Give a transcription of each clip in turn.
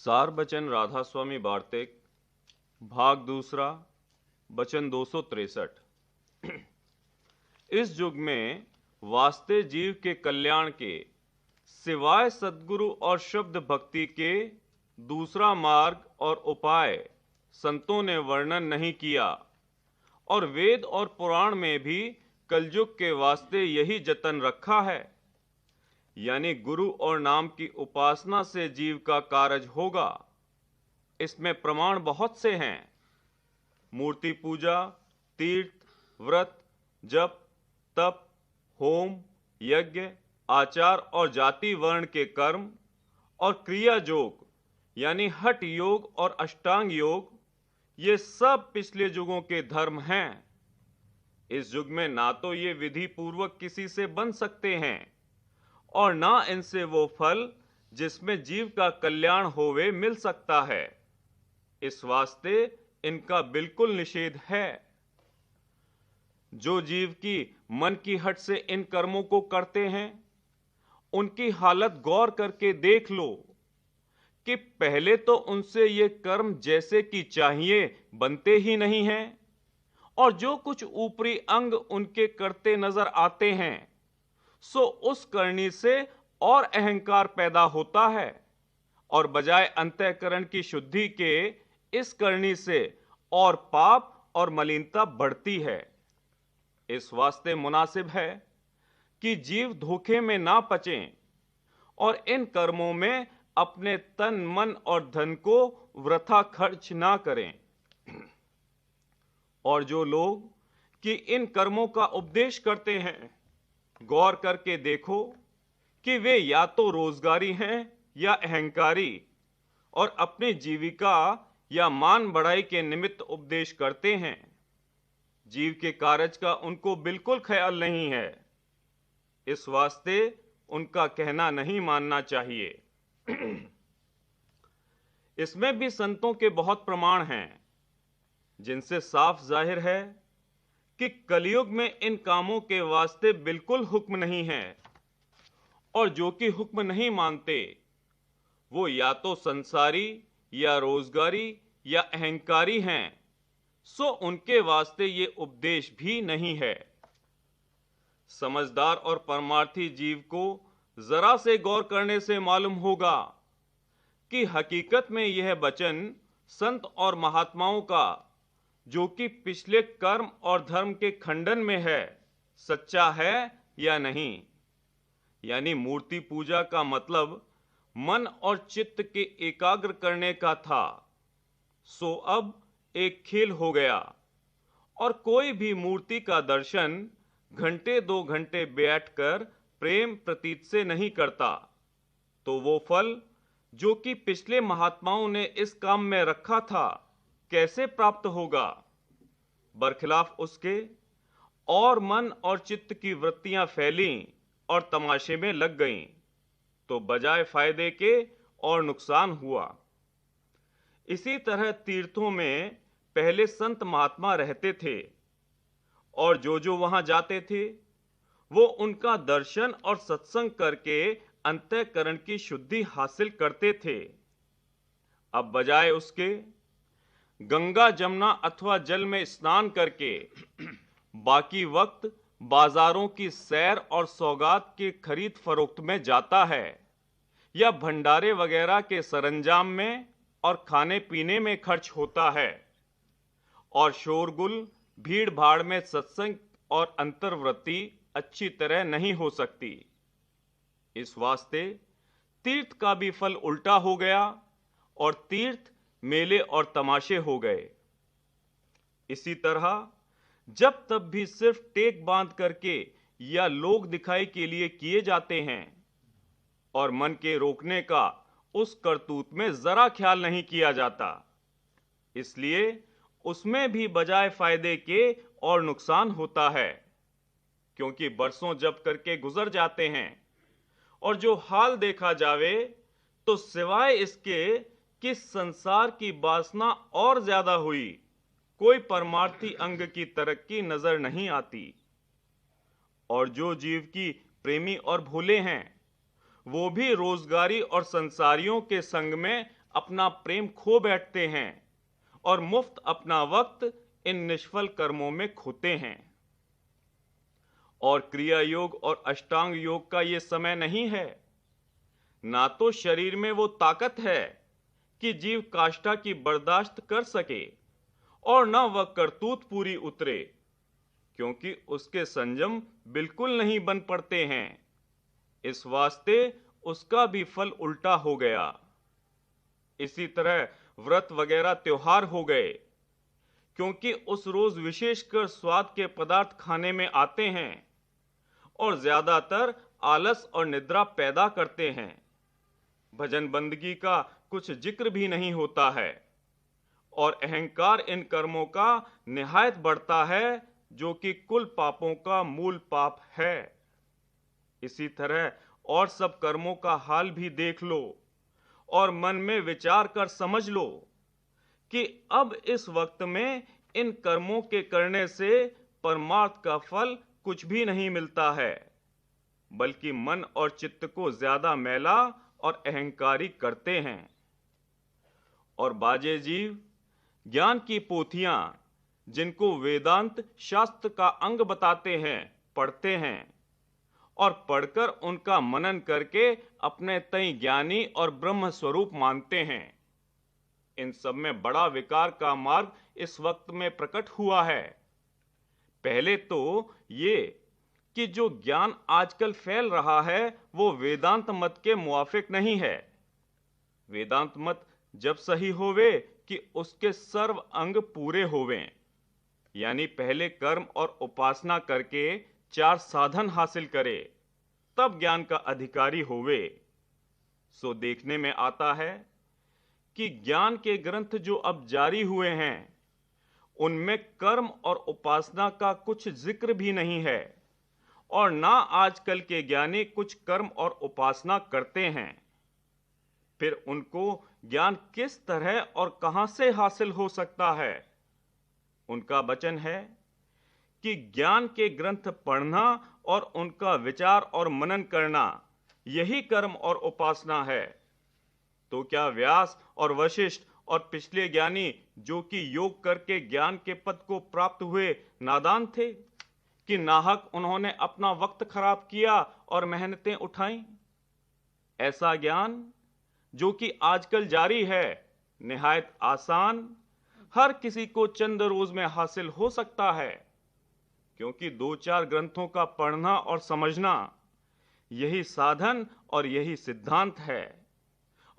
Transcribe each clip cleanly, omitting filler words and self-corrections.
सार बचन राधा स्वामी वार्तिक भाग दूसरा बचन 263। इस युग में वास्ते जीव के कल्याण के सिवाय सद्गुरु और शब्द भक्ति के दूसरा मार्ग और उपाय संतों ने वर्णन नहीं किया, और वेद और पुराण में भी कलयुग के वास्ते यही जतन रखा है, यानी गुरु और नाम की उपासना से जीव का कारज होगा। इसमें प्रमाण बहुत से हैं। मूर्ति पूजा, तीर्थ, व्रत, जप, तप, होम, यज्ञ, आचार और जाति वर्ण के कर्म और क्रिया योग यानी हठ योग और अष्टांग योग, ये सब पिछले युगों के धर्म हैं। इस युग में ना तो ये विधि पूर्वक किसी से बन सकते हैं और ना इनसे वो फल जिसमें जीव का कल्याण होवे मिल सकता है। इस वास्ते इनका बिल्कुल निषेध है। जो जीव की मन की हट से इन कर्मों को करते हैं, उनकी हालत गौर करके देख लो कि पहले तो उनसे ये कर्म जैसे कि चाहिए बनते ही नहीं हैं, और जो कुछ ऊपरी अंग उनके करते नजर आते हैं सो उस करनी से और अहंकार पैदा होता है, और बजाय अंतःकरण की शुद्धि के इस करनी से और पाप और मलिनता बढ़ती है। इस वास्ते मुनासिब है कि जीव धोखे में ना पचें और इन कर्मों में अपने तन, मन और धन को वृथा खर्च ना करें। और जो लोग कि इन कर्मों का उपदेश करते हैं, गौर करके देखो कि वे या तो रोजगारी हैं या अहंकारी, और अपनी जीविका या मान बढ़ाई के निमित्त उपदेश करते हैं। जीव के कारज का उनको बिल्कुल ख्याल नहीं है। इस वास्ते उनका कहना नहीं मानना चाहिए। इसमें भी संतों के बहुत प्रमाण हैं, जिनसे साफ जाहिर है कि कलयुग में इन कामों के वास्ते बिल्कुल हुक्म नहीं है, और जो कि हुक्म नहीं मानते वो या तो संसारी या रोजगारी या अहंकारी हैं, सो उनके वास्ते ये उपदेश भी नहीं है। समझदार और परमार्थी जीव को जरा से गौर करने से मालूम होगा कि हकीकत में यह वचन संत और महात्माओं का, जो कि पिछले कर्म और धर्म के खंडन में है, सच्चा है या नहीं। यानी मूर्ति पूजा का मतलब मन और चित्त के एकाग्र करने का था, सो अब एक खेल हो गया, और कोई भी मूर्ति का दर्शन घंटे 2 घंटे बैठकर प्रेम प्रतीत से नहीं करता, तो वो फल जो कि पिछले महात्माओं ने इस काम में रखा था कैसे प्राप्त होगा। बरखिलाफ उसके और मन और चित्त की वृत्तियां फैलीं और तमाशे में लग गईं, तो बजाय फायदे के और नुकसान हुआ। इसी तरह तीर्थों में पहले संत महात्मा रहते थे, और जो वहां जाते थे वो उनका दर्शन और सत्संग करके अंतःकरण की शुद्धि हासिल करते थे। अब बजाय उसके गंगा, जमुना अथवा जल में स्नान करके बाकी वक्त बाजारों की सैर और सौगात के खरीद फरोख्त में जाता है, या भंडारे वगैरह के सरंजाम में और खाने पीने में खर्च होता है, और शोरगुल भीड़ भाड़ में सत्संग और अंतर्वृत्ति अच्छी तरह नहीं हो सकती। इस वास्ते तीर्थ का भी फल उल्टा हो गया, और तीर्थ मेले और तमाशे हो गए। इसी तरह जब तब भी सिर्फ टेक बांध करके या लोक दिखाई के लिए किए जाते हैं, और मन के रोकने का उस करतूत में जरा ख्याल नहीं किया जाता, इसलिए उसमें भी बजाय फायदे के और नुकसान होता है। क्योंकि बरसों जप करके गुजर जाते हैं, और जो हाल देखा जावे तो सिवाय इसके कि संसार की वासना और ज्यादा हुई, कोई परमार्थी अंग की तरक्की नजर नहीं आती। और जो जीव की प्रेमी और भोले हैं, वो भी रोजगारी और संसारियों के संग में अपना प्रेम खो बैठते हैं और मुफ्त अपना वक्त इन निष्फल कर्मों में खोते हैं। और क्रिया योग और अष्टांग योग का ये समय नहीं है। ना तो शरीर में वो ताकत है कि जीव काष्ठा की बर्दाश्त कर सके और न वह करतूत पूरी उतरे, क्योंकि उसके संयम बिल्कुल नहीं बन पड़ते हैं। इस वास्ते उसका भी फल उल्टा हो गया। इसी तरह व्रत वगैरह त्योहार हो गए, क्योंकि उस रोज विशेषकर स्वाद के पदार्थ खाने में आते हैं और ज्यादातर आलस और निद्रा पैदा करते हैं। भजन बंदगी का कुछ जिक्र भी नहीं होता है और अहंकार इन कर्मों का निहायत बढ़ता है, जो कि कुल पापों का मूल पाप है। इसी तरह और सब कर्मों का हाल भी देख लो और मन में विचार कर समझ लो कि अब इस वक्त में इन कर्मों के करने से परमार्थ का फल कुछ भी नहीं मिलता है, बल्कि मन और चित्त को ज्यादा मैला और अहंकारी करते हैं। और बाजे जीव ज्ञान की पोथियां, जिनको वेदांत शास्त्र का अंग बताते हैं, पढ़ते हैं और पढ़कर उनका मनन करके अपने तय ज्ञानी और ब्रह्म स्वरूप मानते हैं। इन सब में बड़ा विकार का मार्ग इस वक्त में प्रकट हुआ है। पहले तो ये कि जो ज्ञान आजकल फैल रहा है वो वेदांत मत के मुआफिक नहीं है। वेदांत मत जब सही होवे कि उसके सर्व अंग पूरे होवें, यानी पहले कर्म और उपासना करके 4 साधन हासिल करे, तब ज्ञान का अधिकारी होवे। सो देखने में आता है कि ज्ञान के ग्रंथ जो अब जारी हुए हैं उनमें कर्म और उपासना का कुछ जिक्र भी नहीं है और ना आजकल के ज्ञानी कुछ कर्म और उपासना करते हैं। फिर उनको ज्ञान किस तरह और कहां से हासिल हो सकता है? उनका वचन है कि ज्ञान के ग्रंथ पढ़ना और उनका विचार और मनन करना यही कर्म और उपासना है। तो क्या व्यास और वशिष्ठ और पिछले ज्ञानी जो कि योग करके ज्ञान के पद को प्राप्त हुए नादान थे कि नाहक उन्होंने अपना वक्त खराब किया और मेहनतें उठाई? ऐसा ज्ञान जो कि आजकल जारी है निहायत आसान, हर किसी को चंद रोज में हासिल हो सकता है, क्योंकि 2-4 ग्रंथों का पढ़ना और समझना यही साधन और यही सिद्धांत है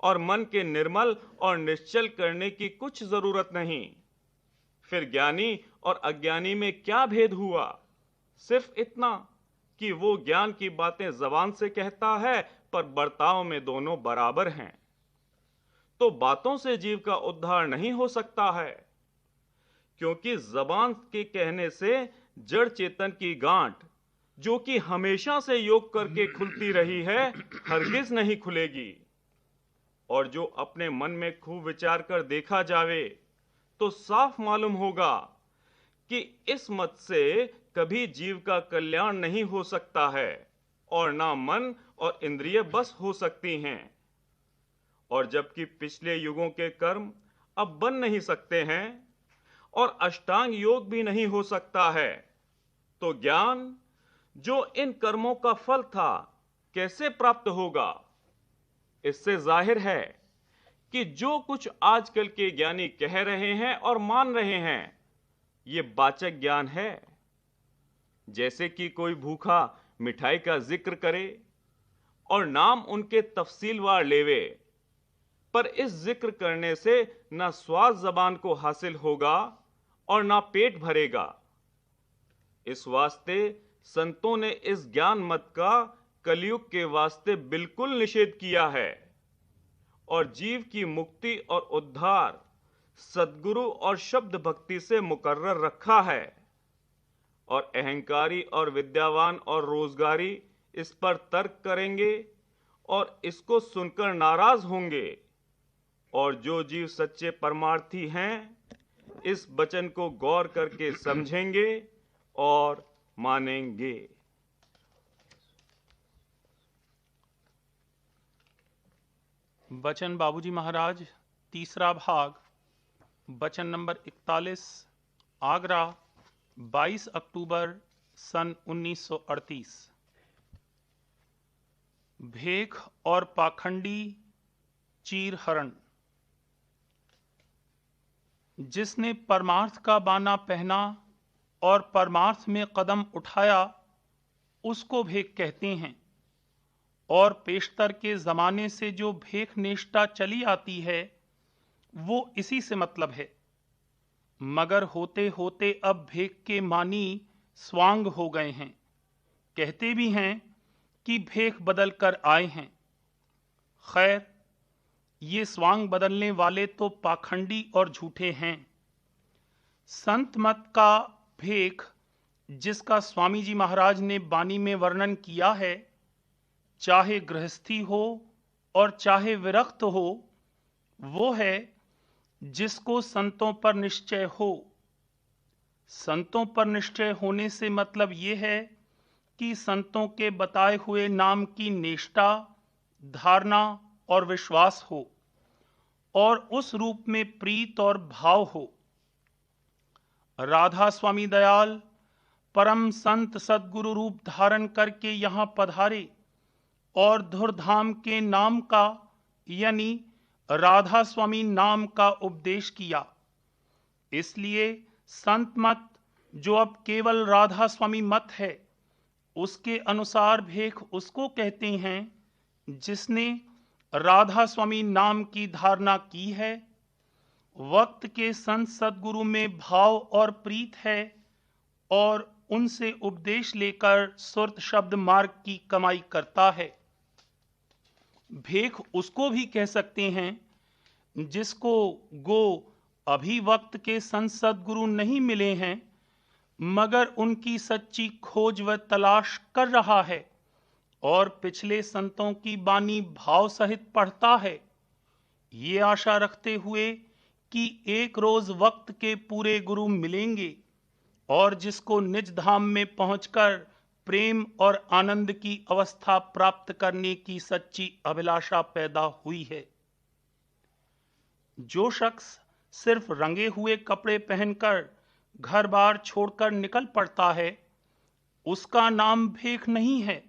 और मन के निर्मल और निश्चल करने की कुछ जरूरत नहीं। फिर ज्ञानी और अज्ञानी में क्या भेद हुआ? सिर्फ इतना कि वो ज्ञान की बातें जबान से कहता है पर बर्ताव में दोनों बराबर हैं। तो बातों से जीव का उद्धार नहीं हो सकता है, क्योंकि जबान के कहने से जड़ चेतन की गांठ, जो कि हमेशा से योग करके खुलती रही है, हरगिज नहीं खुलेगी। और जो अपने मन में खूब विचार कर देखा जावे तो साफ मालूम होगा कि इस मत से कभी जीव का कल्याण नहीं हो सकता है और ना मन और इंद्रिय बस हो सकती हैं। और जबकि पिछले युगों के कर्म अब बन नहीं सकते हैं और अष्टांग योग भी नहीं हो सकता है, तो ज्ञान जो इन कर्मों का फल था कैसे प्राप्त होगा? इससे जाहिर है कि जो कुछ आजकल के ज्ञानी कह रहे हैं और मान रहे हैं ये वाचक ज्ञान है। जैसे कि कोई भूखा मिठाई का जिक्र करे और नाम उनके तफसीलवार लेवे, पर इस जिक्र करने से ना स्वाद जबान को हासिल होगा और ना पेट भरेगा। इस वास्ते संतों ने इस ज्ञान मत का कलयुग के वास्ते बिल्कुल निषेध किया है और जीव की मुक्ति और उद्धार सद्गुरु और शब्द भक्ति से मुकर्रर रखा है। और अहंकारी और विद्यावान और रोजगारी इस पर तर्क करेंगे और इसको सुनकर नाराज होंगे, और जो जीव सच्चे परमार्थी हैं इस वचन को गौर करके समझेंगे और मानेंगे। वचन बाबूजी महाराज तीसरा भाग, वचन नंबर 41, आगरा, 22 अक्टूबर सन 1938। भेख और पाखंडी चीरहरण। जिसने परमार्थ का बाना पहना और परमार्थ में कदम उठाया उसको भेख कहते हैं, और पेशतर के जमाने से जो भेख नेष्टा चली आती है वो इसी से मतलब है। मगर होते होते अब भेख के मानी स्वांग हो गए हैं। कहते भी हैं कि भेख बदल कर आए हैं। खैर, ये स्वांग बदलने वाले तो पाखंडी और झूठे हैं। संत मत का भेख, जिसका स्वामी जी महाराज ने बानी में वर्णन किया है, चाहे गृहस्थी हो और चाहे विरक्त हो, वो है जिसको संतों पर निश्चय हो। संतों पर निश्चय होने से मतलब ये है कि संतों के बताए हुए नाम की निष्ठा, धारणा और विश्वास हो, और उस रूप में प्रीत और भाव हो। राधा स्वामी दयाल परम संत सद्गुरु रूप धारण करके यहाँ पधारे और धुरधाम के नाम का यानी राधा स्वामी नाम का उपदेश किया। इसलिए संत मत, जो अब केवल राधा स्वामी मत है, उसके अनुसार भेख उसको कहते हैं जिसने राधा स्वामी नाम की धारणा की है, वक्त के संत सद्गुरु में भाव और प्रीत है, और उनसे उपदेश लेकर सुरत शब्द मार्ग की कमाई करता है। भेख उसको भी कह सकते हैं जिसको गो अभी वक्त के संत सद्गुरु नहीं मिले हैं, मगर उनकी सच्ची खोज व तलाश कर रहा है और पिछले संतों की बानी भाव सहित पढ़ता है, ये आशा रखते हुए कि एक रोज वक्त के पूरे गुरु मिलेंगे, और जिसको निज धाम में पहुंचकर प्रेम और आनंद की अवस्था प्राप्त करने की सच्ची अभिलाषा पैदा हुई है। जो शख्स सिर्फ रंगे हुए कपड़े पहनकर घर बार छोड़कर निकल पड़ता है, उसका नाम भेख नहीं है,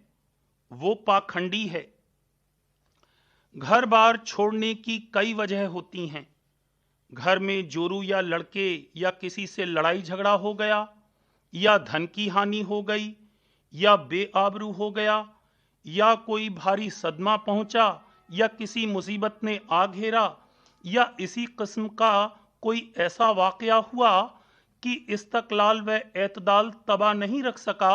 वो पाखंडी है। घर बार छोड़ने की कई वजह होती हैं। घर में जोरू या लड़के या किसी से लड़ाई झगड़ा हो गया, या धन की हानि हो गई, या बेआबरू हो गया, या कोई भारी सदमा पहुंचा, या किसी मुसीबत ने आ घेरा, या इसी किस्म का कोई ऐसा वाकया हुआ कि इस्तकलाल व एतदाल तबा नहीं रख सका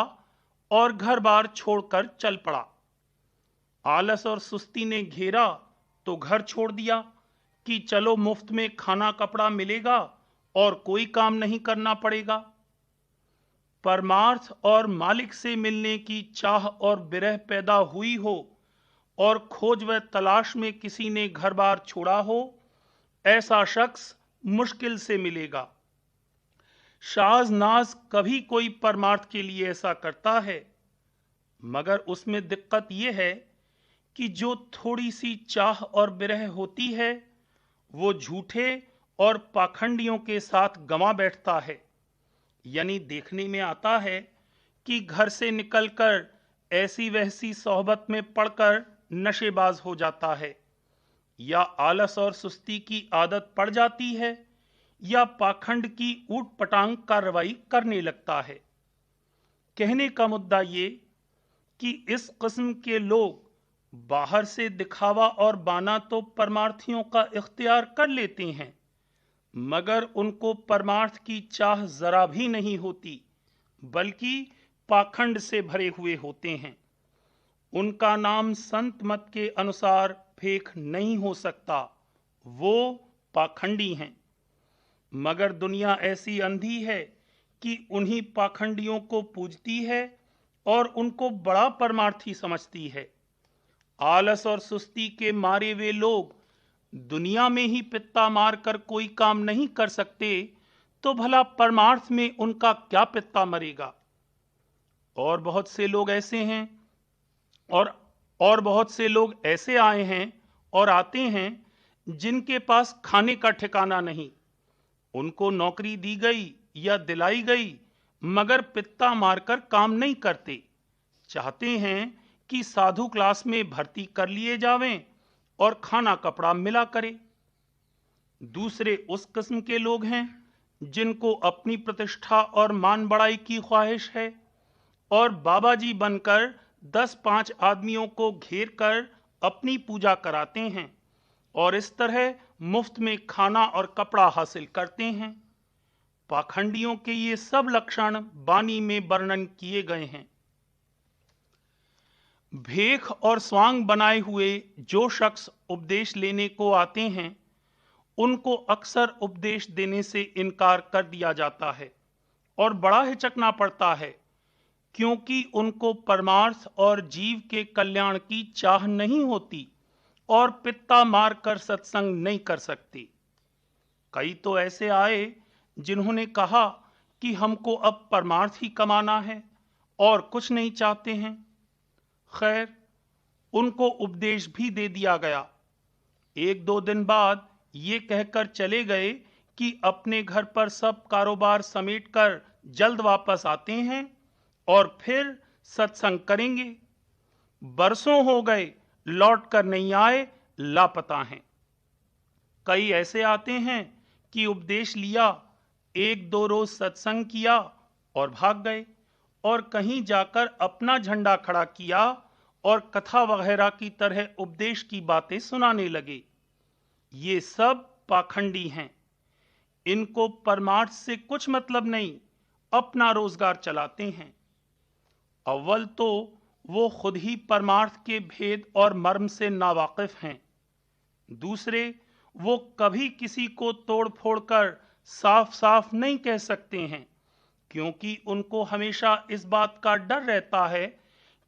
और घर बार छोड़कर चल पड़ा। आलस और सुस्ती ने घेरा तो घर छोड़ दिया कि चलो मुफ्त में खाना कपड़ा मिलेगा और कोई काम नहीं करना पड़ेगा। परमार्थ और मालिक से मिलने की चाह और विरह पैदा हुई हो और खोज व तलाश में किसी ने घर बार छोड़ा हो, ऐसा शख्स मुश्किल से मिलेगा। शाज नाज कभी कोई परमार्थ के लिए ऐसा करता है, मगर उसमें दिक्कत यह है कि जो थोड़ी सी चाह और विरह होती है, वो झूठे और पाखंडियों के साथ गंवा बैठता है। यानी देखने में आता है कि घर से निकलकर ऐसी वैसी सोहबत में पड़कर नशेबाज हो जाता है, या आलस और सुस्ती की आदत पड़ जाती है, या पाखंड की ऊट पटांग कार्रवाई करने लगता है। कहने का मुद्दा ये कि इस किस्म के लोग बाहर से दिखावा और बाना तो परमार्थियों का इख्तियार कर लेते हैं, मगर उनको परमार्थ की चाह जरा भी नहीं होती, बल्कि पाखंड से भरे हुए होते हैं। उनका नाम संत मत के अनुसार भेख नहीं हो सकता, वो पाखंडी हैं। मगर दुनिया ऐसी अंधी है कि उन्हीं पाखंडियों को पूजती है और उनको बड़ा परमार्थी समझती है। आलस और सुस्ती के मारे वे लोग दुनिया में ही पित्ता मारकर कोई काम नहीं कर सकते, तो भला परमार्थ में उनका क्या पित्ता मरेगा। और बहुत से लोग ऐसे हैं और बहुत से लोग ऐसे आए हैं और आते हैं जिनके पास खाने का ठिकाना नहीं। उनको नौकरी दी गई या दिलाई गई, मगर पित्ता मारकर काम नहीं करते। चाहते हैं कि साधु क्लास में भर्ती कर लिए जावें और खाना कपड़ा मिला करे। दूसरे उस किस्म के लोग हैं जिनको अपनी प्रतिष्ठा और मान बढ़ाई की ख्वाहिश है और बाबा जी बनकर 10-5 आदमियों को घेर कर अपनी पूजा कराते हैं और इस तरह मुफ्त में खाना और कपड़ा हासिल करते हैं। पाखंडियों के ये सब लक्षण बानी में वर्णन किए गए हैं। भेख और स्वांग बनाए हुए जो शख्स उपदेश लेने को आते हैं, उनको अक्सर उपदेश देने से इनकार कर दिया जाता है और बड़ा हिचकना पड़ता है, क्योंकि उनको परमार्थ और जीव के कल्याण की चाह नहीं होती और पित्ता मारकर सत्संग नहीं कर सकते। कई तो ऐसे आए जिन्होंने कहा कि हमको अब परमार्थ ही कमाना है और कुछ नहीं चाहते हैं। खैर, उनको उपदेश भी दे दिया गया। 1-2 दिन बाद ये कहकर चले गए कि अपने घर पर सब कारोबार समेटकर जल्द वापस आते हैं और फिर सत्संग करेंगे। बरसों हो गए, लौट कर नहीं आए, लापता हैं। कई ऐसे आते हैं कि उपदेश लिया, 1-2 रोज सत्संग किया और भाग गए और कहीं जाकर अपना झंडा खड़ा किया और कथा वगैरह की तरह उपदेश की बातें सुनाने लगे। ये सब पाखंडी हैं। इनको परमार्थ से कुछ मतलब नहीं, अपना रोजगार चलाते हैं। अव्वल तो वो खुद ही परमार्थ के भेद और मर्म से नावाकिफ हैं। दूसरे, वो कभी किसी को तोड़ फोड़ कर साफ साफ नहीं कह सकते हैं, क्योंकि उनको हमेशा इस बात का डर रहता है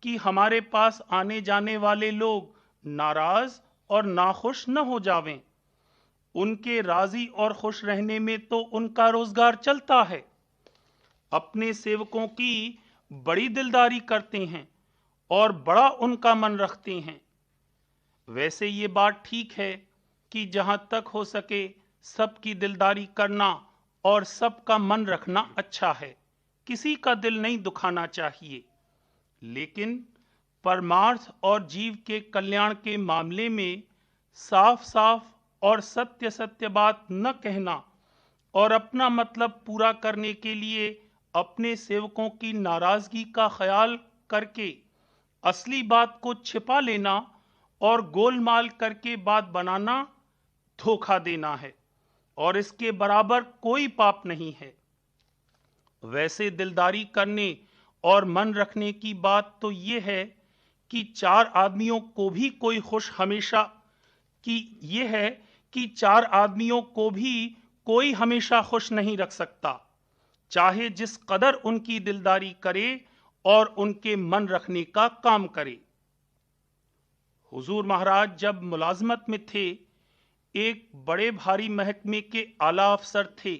कि हमारे पास आने जाने वाले लोग नाराज और नाखुश न हो जावें। उनके राजी और खुश रहने में तो उनका रोजगार चलता है। अपने सेवकों की बड़ी दिलदारी करते हैं और बड़ा उनका मन रखते हैं। वैसे ये बात ठीक है कि जहां तक हो सके सबकी दिलदारी करना और सबका मन रखना अच्छा है, किसी का दिल नहीं दुखाना चाहिए। लेकिन परमार्थ और जीव के कल्याण के मामले में साफ साफ और सत्य सत्य बात न कहना और अपना मतलब पूरा करने के लिए अपने सेवकों की नाराजगी का ख्याल करके असली बात को छिपा लेना और गोलमाल करके बात बनाना धोखा देना है और इसके बराबर कोई पाप नहीं है। वैसे दिलदारी करने और मन रखने की बात तो ये है कि 4 आदमियों को भी कोई खुश हमेशा चार आदमियों को भी कोई हमेशा खुश नहीं रख सकता, चाहे जिस कदर उनकी दिलदारी करे और उनके मन रखने का काम करे। हुजूर महाराज जब मुलाजमत में थे, एक बड़े भारी महकमे के आला अफसर थे।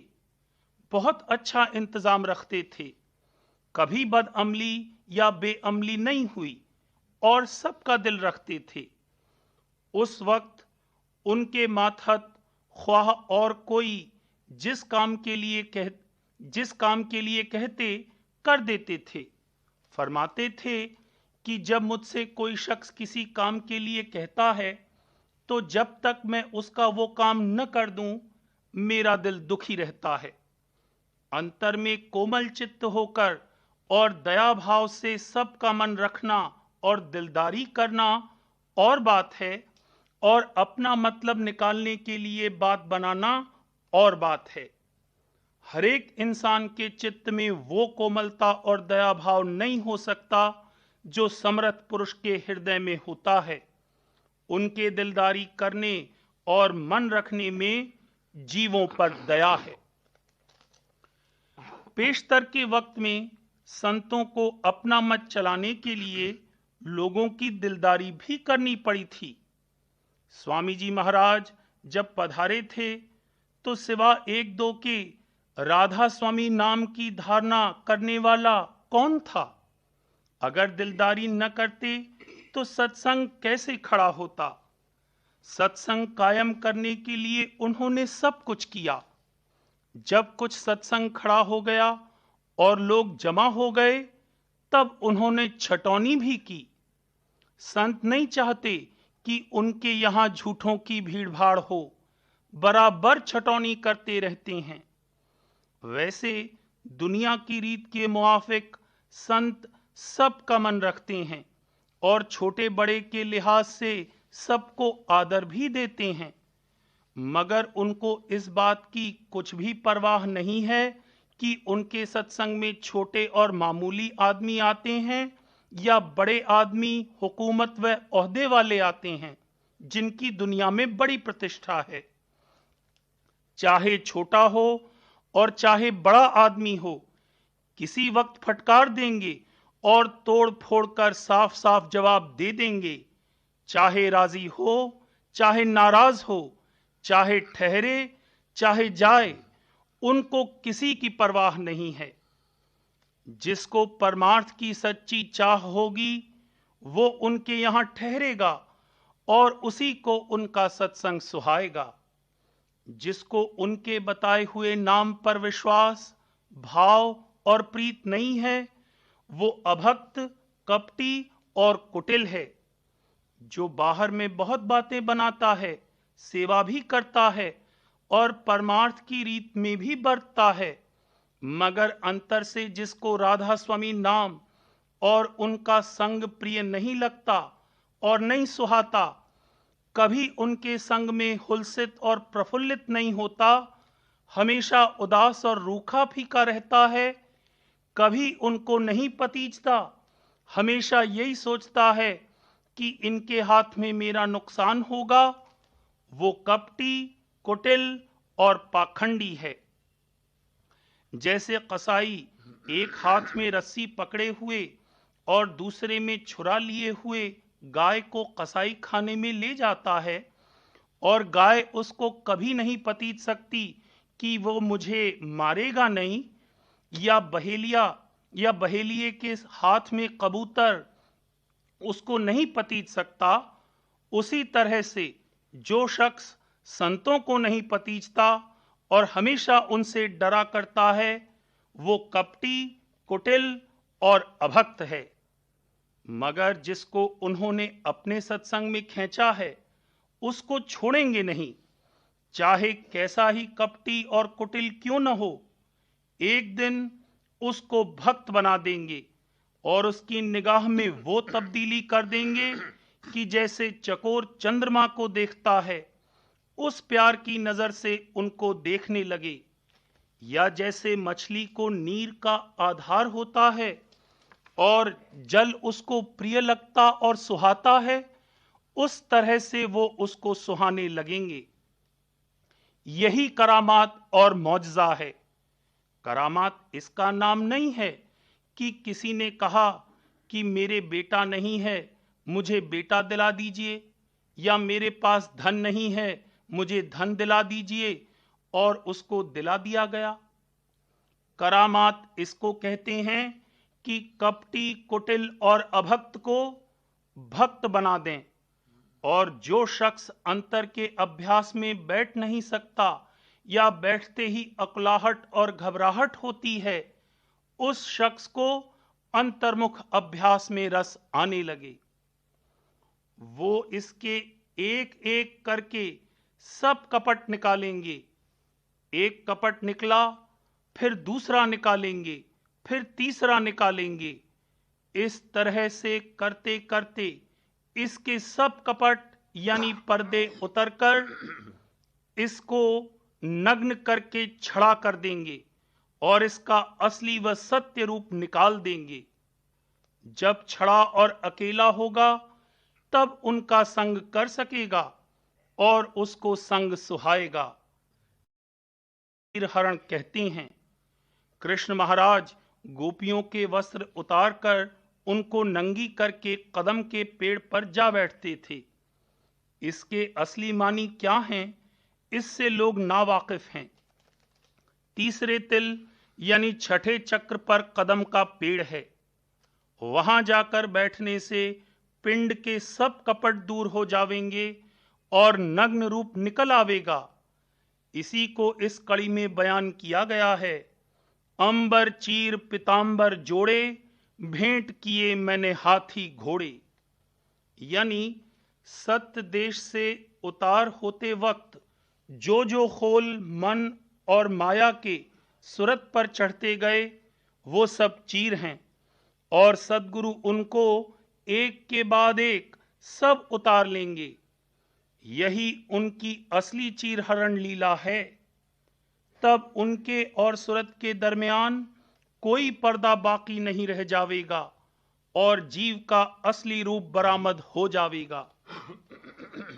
बहुत अच्छा इंतजाम रखते थे, कभी बदअमली या बेअमली नहीं हुई और सबका दिल रखते थे। उस वक्त उनके मातहत ख्वाह और कोई जिस काम के लिए कहते कर देते थे। फरमाते थे कि जब मुझसे कोई शख्स किसी काम के लिए कहता है, तो जब तक मैं उसका वो काम न कर दूं, मेरा दिल दुखी रहता है। अंतर में कोमल चित्त होकर और दया भाव से सबका मन रखना और दिलदारी करना और बात है, और अपना मतलब निकालने के लिए बात बनाना और बात है। हर एक इंसान के चित्त में वो कोमलता और दया भाव नहीं हो सकता जो समर्थ पुरुष के हृदय में होता है। उनके दिलदारी करने और मन रखने में जीवों पर दया है। पेशतर के वक्त में संतों को अपना मत चलाने के लिए लोगों की दिलदारी भी करनी पड़ी थी। स्वामी जी महाराज जब पधारे थे, तो सिवा 1-2 के राधा स्वामी नाम की धारणा करने वाला कौन था? अगर दिलदारी न करते तो सत्संग कैसे खड़ा होता? सत्संग कायम करने के लिए उन्होंने सब कुछ किया। जब कुछ सत्संग खड़ा हो गया और लोग जमा हो गए, तब उन्होंने छटौनी भी की। संत नहीं चाहते कि उनके यहां झूठों की भीड़-भाड़ हो, बराबर छटौनी करते रहते हैं। वैसे दुनिया की रीत के मुआफिक संत सबका मन रखते हैं और छोटे बड़े के लिहाज से सबको आदर भी देते हैं, मगर उनको इस बात की कुछ भी परवाह नहीं है कि उनके सत्संग में छोटे और मामूली आदमी आते हैं या बड़े आदमी हुकूमत व ओहदे वाले आते हैं, जिनकी दुनिया में बड़ी प्रतिष्ठा है। चाहे छोटा हो और चाहे बड़ा आदमी हो, किसी वक्त फटकार देंगे और तोड़ फोड़ कर साफ साफ जवाब दे देंगे। चाहे राजी हो, चाहे नाराज हो, चाहे ठहरे, चाहे जाए, उनको किसी की परवाह नहीं है। जिसको परमार्थ की सच्ची चाह होगी, वो उनके यहां ठहरेगा और उसी को उनका सत्संग सुहाएगा। जिसको उनके बताए हुए नाम पर विश्वास, भाव और प्रीत नहीं है, वो अभक्त, कपटी और कुटिल है। जो बाहर में बहुत बातें बनाता है, सेवा भी करता है और परमार्थ की रीत में भी बरतता है, मगर अंतर से जिसको राधा स्वामी नाम और उनका संग प्रिय नहीं लगता और नहीं सुहाता, कभी उनके संग में हुलसित और प्रफुल्लित नहीं होता, हमेशा उदास और रूखा फीका रहता है, कभी उनको नहीं पतीजता, हमेशा यही सोचता है कि इनके हाथ में मेरा नुकसान होगा, वो कपटी, कुटिल और पाखंडी है। जैसे कसाई एक हाथ में रस्सी पकड़े हुए और दूसरे में छुरा लिए हुए गाय को कसाई खाने में ले जाता है और गाय उसको कभी नहीं पतीज सकती कि वो मुझे मारेगा नहीं, या बहेलिए के हाथ में कबूतर उसको नहीं पतीज सकता, उसी तरह से जो शख्स संतों को नहीं पतीजता और हमेशा उनसे डरा करता है, वो कपटी, कुटिल और अभक्त है। मगर जिसको उन्होंने अपने सत्संग में खींचा है, उसको छोड़ेंगे नहीं, चाहे कैसा ही कपटी और कुटिल क्यों न हो। एक दिन उसको भक्त बना देंगे और उसकी निगाह में वो तब्दीली कर देंगे कि जैसे चकोर चंद्रमा को देखता है, उस प्यार की नजर से उनको देखने लगे, या जैसे मछली को नीर का आधार होता है और जल उसको प्रिय लगता और सुहाता है, उस तरह से वो उसको सुहाने लगेंगे। यही करामात और मौजज़ा है। करामात इसका नाम नहीं है कि किसी ने कहा कि मेरे बेटा नहीं है, मुझे बेटा दिला दीजिए, या मेरे पास धन नहीं है, मुझे धन दिला दीजिए, और उसको दिला दिया गया। करामात इसको कहते हैं कि कपटी, कुटिल और अभक्त को भक्त बना दें, और जो शख्स अंतर के अभ्यास में बैठ नहीं सकता या बैठते ही अकुलाहट और घबराहट होती है, उस शख्स को अंतर्मुख अभ्यास में रस आने लगे। वो इसके एक एक करके सब कपट निकालेंगे। एक कपट निकला, फिर दूसरा निकालेंगे, फिर तीसरा निकालेंगे। इस तरह से करते करते इसके सब कपट यानी पर्दे उतरकर इसको नग्न करके छड़ा कर देंगे और इसका असली व सत्य रूप निकाल देंगे। जब छड़ा और अकेला होगा, तब उनका संग कर सकेगा और उसको संग सुहाएगा। हरण कहते हैं, कृष्ण महाराज गोपियों के वस्त्र उतारकर उनको नंगी करके कदम के पेड़ पर जा बैठते थे। इसके असली मानी क्या हैं, इससे लोग नावाकिफ हैं। तीसरे तिल यानी छठे चक्र पर कदम का पेड़ है। वहां जाकर बैठने से पिंड के सब कपट दूर हो जावेंगे और नग्न रूप निकल आवेगा। इसी को इस कड़ी में बयान किया गया है। अंबर चीर पितांबर जोड़े, भेंट किए मैंने हाथी घोड़े। यानी सत्य देश से उतार होते वक्त जो खोल मन और माया के सुरत पर चढ़ते गए वो सब चीर हैं, और सद्गुरु उनको एक के बाद एक सब उतार लेंगे। यही उनकी असली चीरहरण लीला है। तब उनके और सूरत के दरमियान कोई पर्दा बाकी नहीं रह जावेगा और जीव का असली रूप बरामद हो जावेगा।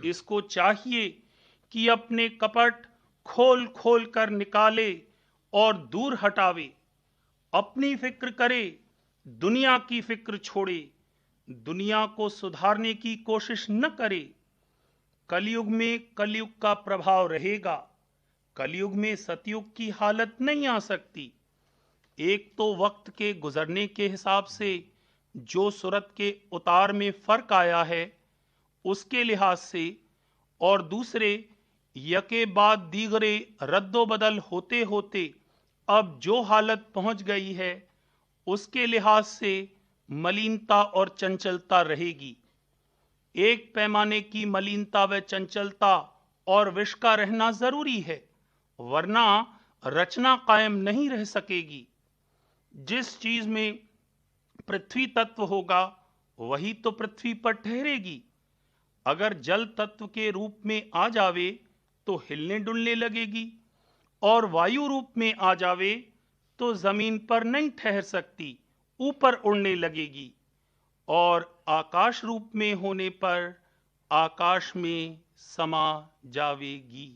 इसको चाहिए कि अपने कपट खोल खोल कर निकाले और दूर हटावे। अपनी फिक्र करे, दुनिया की फिक्र छोड़े। दुनिया को सुधारने की कोशिश न करे। कलयुग में कलयुग का प्रभाव रहेगा। कलयुग में सतयुग की हालत नहीं आ सकती। एक तो वक्त के गुजरने के हिसाब से जो सूरत के उतार में फर्क आया है उसके लिहाज से, और दूसरे यके बाद दीगरे रद्दो बदल होते होते अब जो हालत पहुंच गई है उसके लिहाज से मलिनता और चंचलता रहेगी। एक पैमाने की मलिनता व चंचलता और विष का रहना जरूरी है, वरना रचना कायम नहीं रह सकेगी। जिस चीज में पृथ्वी तत्व होगा वही तो पृथ्वी पर ठहरेगी। अगर जल तत्व के रूप में आ जावे तो हिलने डुलने लगेगी, और वायु रूप में आ जावे तो जमीन पर नहीं ठहर सकती, ऊपर उड़ने लगेगी, और आकाश रूप में होने पर आकाश में समा जावेगी।